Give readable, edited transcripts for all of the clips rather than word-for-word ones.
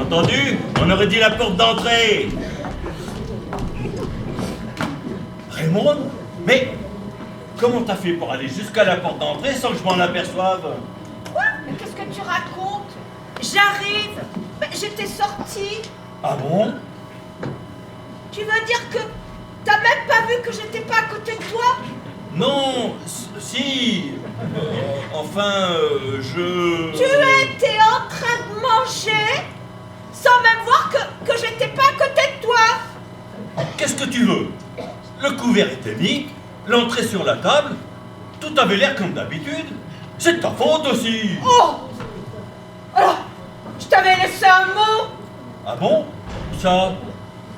entendu? On aurait dit la porte d'entrée. Raymond? Mais comment t'as fait pour aller jusqu'à la porte d'entrée sans que je m'en aperçoive? Quoi? Mais qu'est-ce que tu racontes? J'arrive. Ben, j'étais sortie. Ah bon? Tu veux dire que t'as même pas vu que j'étais pas à côté de toi? Non, si. Enfin, je... Tu étais en train de manger sans même voir que j'étais pas à côté de toi. Qu'est-ce que tu veux? Le couvert était mis, l'entrée sur la table, tout avait l'air comme d'habitude. C'est de ta faute aussi. Oh! Alors, je t'avais laissé un mot. Ah bon? Ça...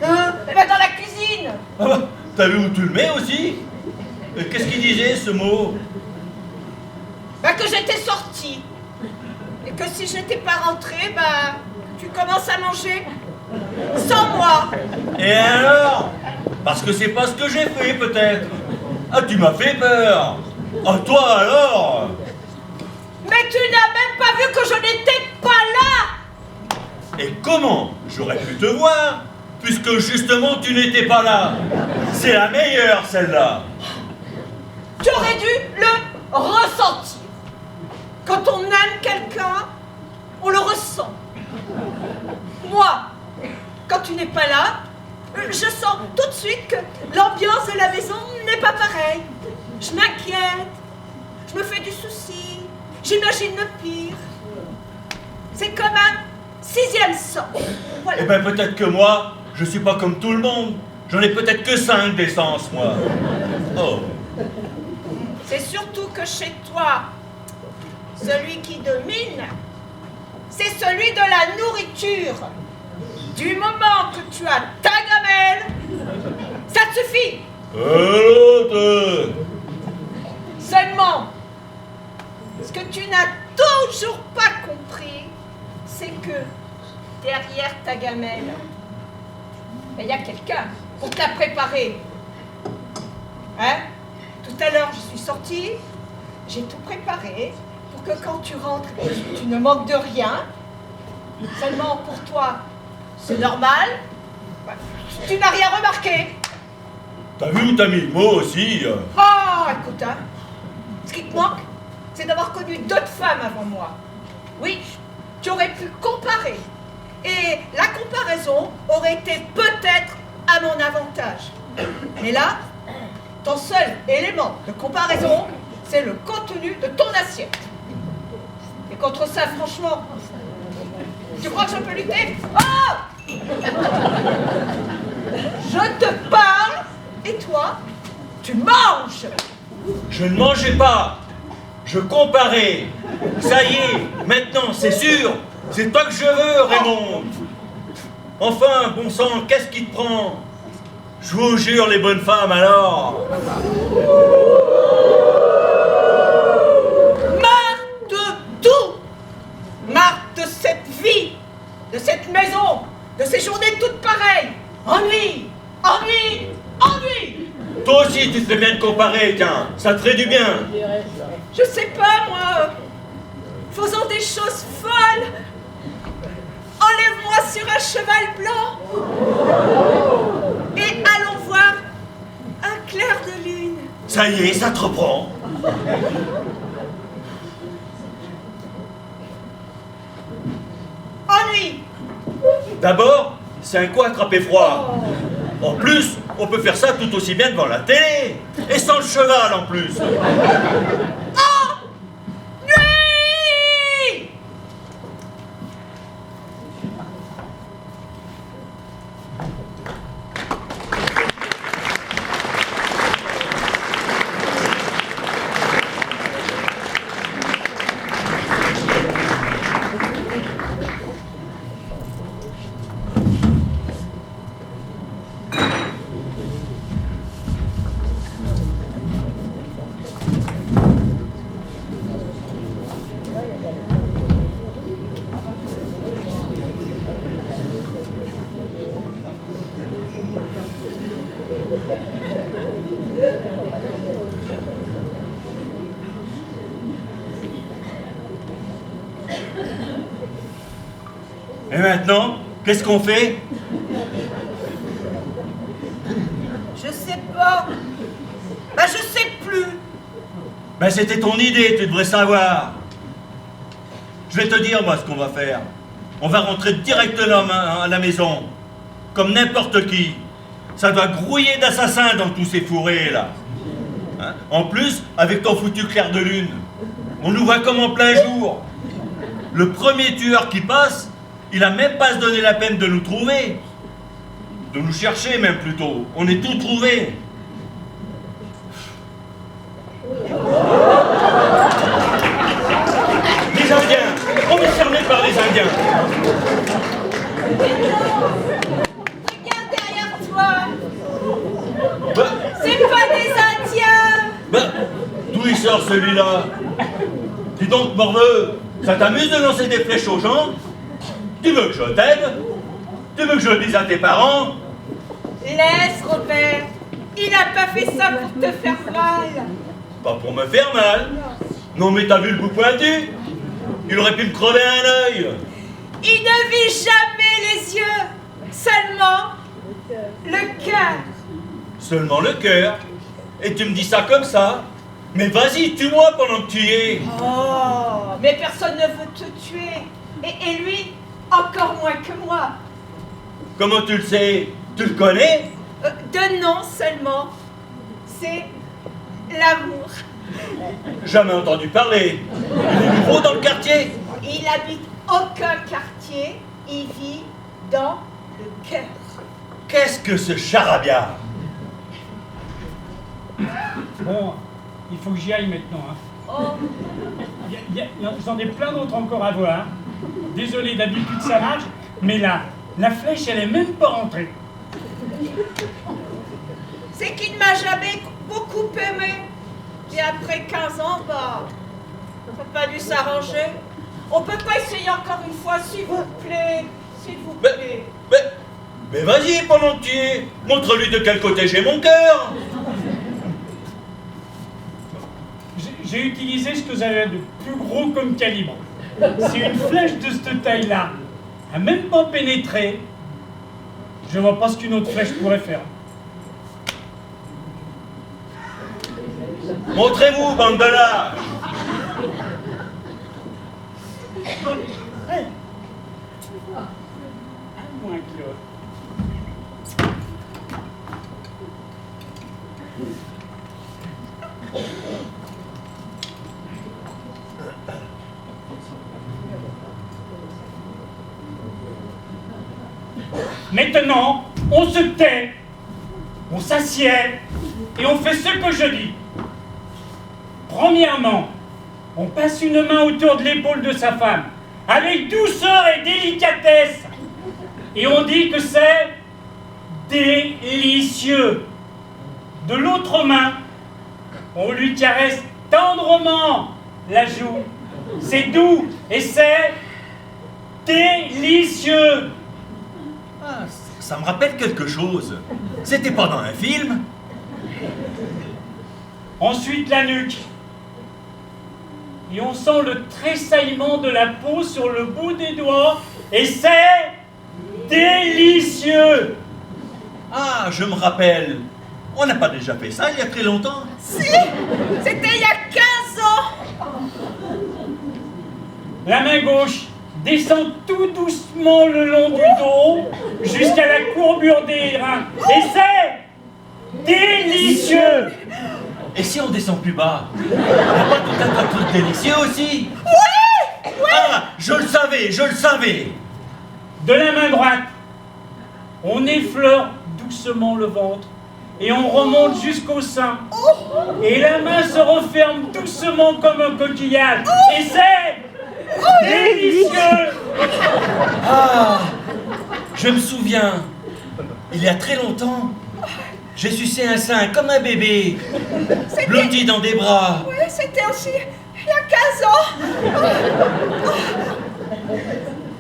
Eh ben dans la cuisine. Ah bah, t'as vu où tu le mets aussi? Qu'est-ce qu'il disait ce mot? Ben que j'étais sortie. Et que si j'étais pas rentrée, ben tu commences à manger sans moi. Et alors? Parce que c'est pas ce que j'ai fait peut-être. Ah, tu m'as fait peur. Ah, toi alors? Mais tu n'as même pas vu que je n'étais pas là. Et comment j'aurais pu te voir puisque justement tu n'étais pas là? C'est la meilleure celle-là. Tu aurais dû le ressentir. Quand on aime quelqu'un, on le ressent. Moi, quand tu n'es pas là, je sens tout de suite que l'ambiance de la maison n'est pas pareille. Je m'inquiète, je me fais du souci, j'imagine le pire. C'est comme un sixième sens. Voilà. Eh ben peut-être que moi, je suis pas comme tout le monde. J'en ai peut-être que 5 d'essence, moi. Oh. C'est surtout que chez toi, celui qui domine, c'est celui de la nourriture. Du moment que tu as ta gamelle, ça te suffit. L'autre. Seulement, ce que tu n'as toujours pas compris, c'est que derrière ta gamelle, il y a quelqu'un pour te la préparer. Hein? Tout à l'heure, je suis sortie, j'ai tout préparé pour que quand tu rentres, tu ne manques de rien. Seulement pour toi, c'est normal. Tu n'as rien remarqué. T'as vu où t'as mis le mot aussi? Oh, écoute, hein, ce qui te manque, c'est d'avoir connu d'autres femmes avant moi. Oui, tu aurais pu comparer. Et la comparaison aurait été peut-être à mon avantage. Mais là, ton seul élément de comparaison, c'est le contenu de ton assiette. Et contre ça, franchement, tu crois que je peux lutter? Oh! Je te parle, et toi, tu manges! Je ne mangeais pas. Je comparais. Ça y est, maintenant, c'est sûr. C'est toi que je veux, Raymond. Enfin, bon sang, qu'est-ce qui te prend? Je vous jure, les bonnes femmes, alors. Marre de tout! Marre de cette vie, de cette maison, de ces journées toutes pareilles! Ennui! Ennui! Ennui! Toi aussi, tu te fais bien de comparer, tiens. Ça te ferait du bien. Je sais pas, moi, faisons des choses folles. Enlève-moi sur un cheval blanc et allons voir un clair de lune. Ça y est, ça te reprend. Ennui! D'abord, c'est un coup attrapé froid. En plus, on peut faire ça tout aussi bien devant la télé. Et sans le cheval, en plus. Nuit! Et maintenant, Qu'est-ce qu'on fait? Je sais pas. Bah, je sais plus. Ben c'était ton idée, tu devrais savoir. Je vais te dire, moi, ce qu'on va faire. On va rentrer directement à la maison, comme n'importe qui. Ça doit grouiller d'assassins dans tous ces fourrés, là. Hein? En plus, avec ton foutu clair de lune, on nous voit comme en plein jour. Le premier tueur qui passe, il a même pas se donné la peine de nous trouver. De nous chercher, même, plutôt. On est tout trouvé. Les Indiens! On est fermé par les Indiens! Regarde derrière toi. Bah, C'est pas des Indiens. bah, d'où il sort celui-là? Dis donc, morveux, ça t'amuse de lancer des flèches aux gens? Tu veux que je t'aide? Tu veux que je le dise à tes parents? Laisse, Robert. Il a pas fait ça pour te faire mal. Pas pour me faire mal. Non mais t'as vu le bout pointu? Il aurait pu me crever un œil. Il ne vit jamais les yeux, seulement le cœur. Seulement le cœur. Et tu me dis ça comme ça? Mais vas-y, tue-moi pendant que tu y es. Oh, mais personne ne veut te tuer. Et lui, encore moins que moi. Comment tu le sais? Tu le connais? De nom seulement. C'est l'amour. Jamais entendu parler. Il est nouveau dans le quartier. Il habite aucun quartier, il vit dans le cœur. Qu'est-ce que ce charabia? Bon, il faut que j'y aille maintenant. Hein. Oh, J'en ai plein d'autres encore à voir. Désolé, d'habitude ça marche, mais là, la flèche, elle est même pas rentrée. c'est qu'il ne m'a jamais beaucoup aimé. Et après 15 ans, bah, ça n'a pas dû s'arranger. On peut pas essayer encore une fois, s'il vous plaît. S'il vous plaît. Mais vas-y, pendant que tu y es. Montre-lui de quel côté j'ai mon cœur. J'ai utilisé ce que j'avais de plus gros comme calibre. Si une flèche de cette taille-là a même pas pénétré, je vois pas ce qu'une autre flèche pourrait faire. Montrez-vous, bande de lâches. Moins que... Maintenant, on se tait, on s'assied et on fait ce que je dis. Premièrement, on passe une main autour de l'épaule de sa femme, avec douceur et délicatesse, et on dit que c'est délicieux. De l'autre main, on lui caresse tendrement la joue. C'est doux et c'est délicieux. Ah, ça me rappelle quelque chose. C'était pas dans un film? Ensuite la nuque. Et on sent le tressaillement de la peau sur le bout des doigts. Et c'est délicieux. Ah, je me rappelle. On n'a pas déjà fait ça il y a très longtemps? Si, c'était il y a 15 ans. La main gauche descend tout doucement le long du dos jusqu'à la courbure des reins. Et c'est délicieux. Et si on descend plus bas? Il n'y a pas tout un tas de trucs délicieux aussi? Oui, oui. Ah, je le savais, je le savais. De la main droite, on effleure doucement le ventre et on remonte jusqu'au sein. Et la main se referme doucement comme un coquillage. Et c'est délicieux. Ah, je me souviens. Il y a très longtemps, j'ai sucé un sein comme un bébé, blotti dans des bras. Oui, c'était aussi il y a 15 ans.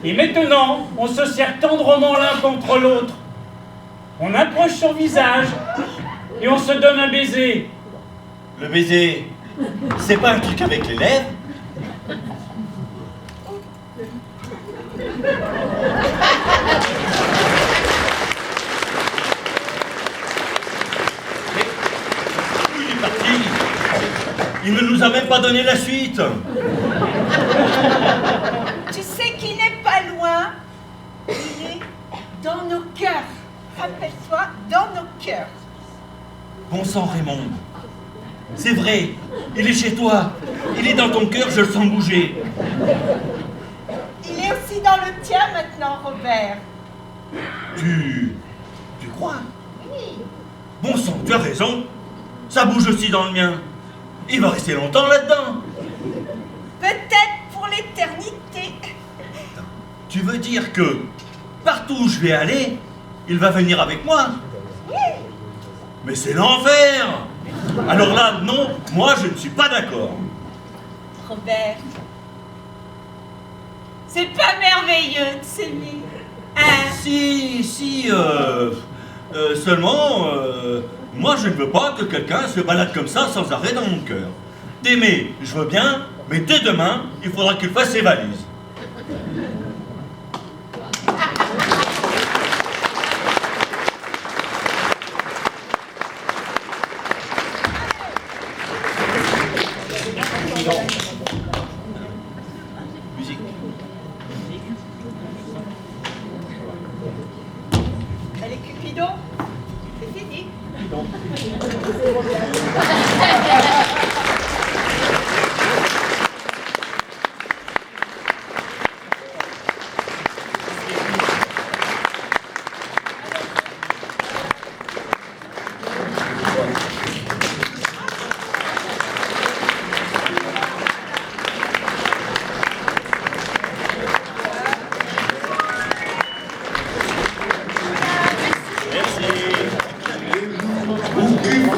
Et maintenant, on se serre tendrement l'un contre l'autre. On approche son visage et on se donne un baiser. Le baiser, c'est pas un truc avec les lèvres? Il ne nous a même pas donné la suite. Tu sais qu'il n'est pas loin. Il est dans nos cœurs. Rappelle-toi, dans nos cœurs. Bon sang, Raymond. C'est vrai, il est chez toi. Il est dans ton cœur, je le sens bouger. Il est aussi dans le tien maintenant, Robert. Tu crois? Oui. Bon sang, tu as raison. Ça bouge aussi dans le mien. Il va rester longtemps là-dedans. Peut-être pour l'éternité. Tu veux dire que partout où je vais aller, il va venir avec moi? Oui. Mais c'est l'enfer! Alors là, non, moi je ne suis pas d'accord. Robert, c'est pas merveilleux de s'aimer, hein? Si, seulement, moi je ne veux pas que quelqu'un se balade comme ça sans arrêt dans mon cœur. T'aimer, je veux bien, mais dès demain, il faudra qu'il fasse ses valises. Musique. Allez, Cupidon, c'est fini.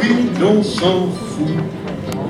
Cupidon s'enfuit.